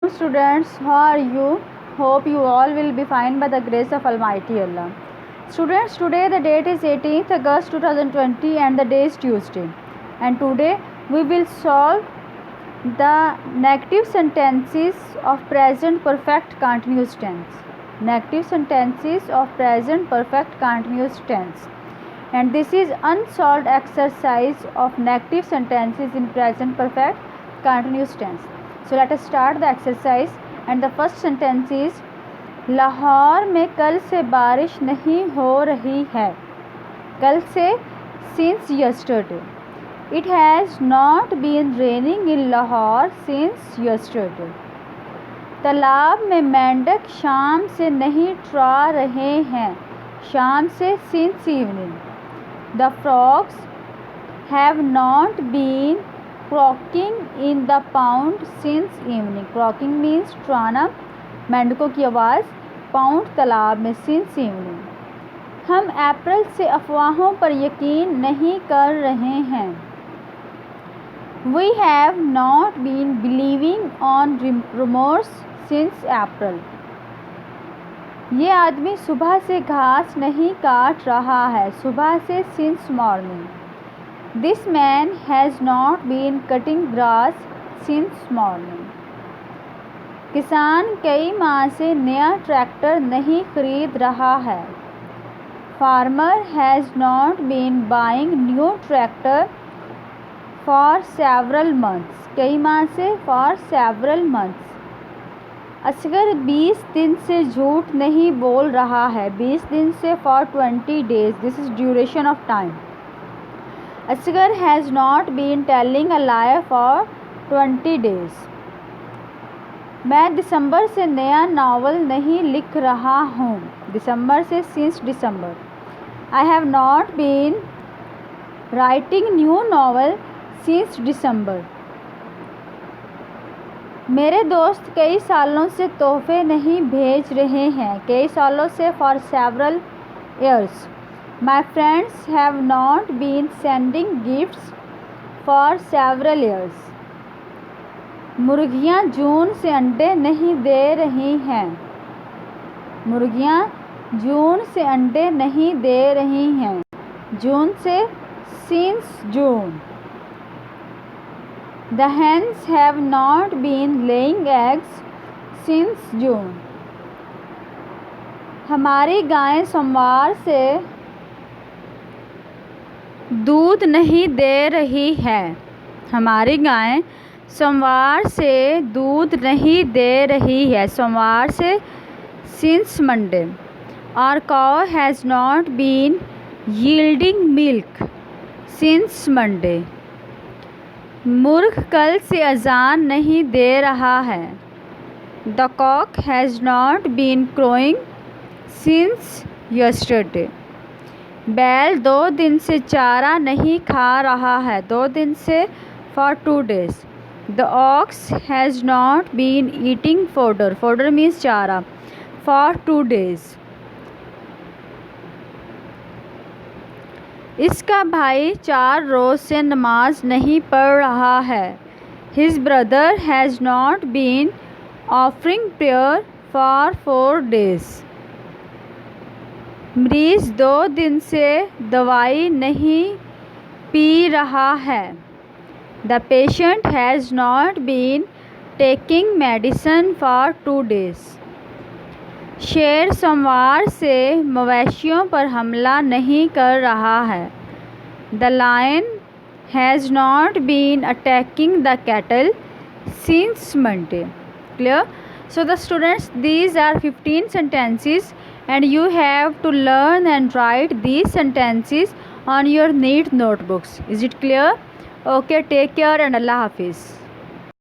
Students, how are you? Hope you all will be fine by the grace of Almighty Allah. Students, today the date is 18th August 2020 and the day is Tuesday. And today we will solve the negative sentences of present perfect continuous tense. Negative sentences of present perfect continuous tense. And this is unsolved exercise of negative sentences in present perfect continuous tense. So let us start the exercise. And the first sentence is Lahore में कल से बारिश नहीं हो रही है. कल से since yesterday. It has not been raining in Lahore since yesterday. तालाब में मेंढक शाम से नहीं ट्रा रहे हैं. शाम से since evening. The frogs have not been croaking in the pond since evening. Croaking means ट्राना, मेंढकों की आवाज़, पाउंड तालाब में since evening. हम अप्रैल से अफवाहों पर यकीन नहीं कर रहे हैं. We have not been believing on rumors since April. ये आदमी सुबह से घास नहीं काट रहा है. सुबह से since morning. This man has not been cutting grass since morning. किसान कई माह से नया ट्रैक्टर नहीं खरीद रहा है. Farmer has not been buying new tractor for several months. कई माह से for several months. असगर 20 दिन से झूठ नहीं बोल रहा है. 20 दिन से for 20 days. This is duration of time. Asghar has not been telling a lie for 20 days. मैं दिसंबर से नया नावल नहीं लिख रहा हूँ. दिसंबर से since December. I have not been writing new novel since December. मेरे दोस्त कई सालों से तोहफे नहीं भेज रहे हैं. कई सालों से for several years. My friends have not been sending gifts for several years. मुर्गियाँ जून से अंडे नहीं दे रही हैं. मुर्गियाँ जून से अंडे नहीं दे रही हैं. जून से since June. The hens have not been laying eggs since June. हमारी गाय सोमवार से दूध नहीं दे रही है. हमारी गाय सोमवार से दूध नहीं दे रही है. सोमवार से since Monday. Our cow has not been yielding milk since Monday. मुर्ग कल से अजान नहीं दे रहा है. The cock has not been crowing since yesterday. बैल 2 दिन से चारा नहीं खा रहा है. 2 दिन से for 2 days. The ox has not been eating fodder. Fodder means चारा. For 2 days. इसका भाई 4 रोज़ से नमाज नहीं पढ़ रहा है. His brother has not been offering prayer for 4 days. मरीज़ 2 दिन से दवाई नहीं पी रहा है. The patient has not been taking medicine for 2 days. शेर सोमवार से मवेशियों पर हमला नहीं कर रहा है. The lion has not been attacking the cattle since Monday. Clear? So the students, these are 15 sentences and you have to learn and write these sentences on your neat notebooks. Is it clear? Okay, take care and Allah Hafiz.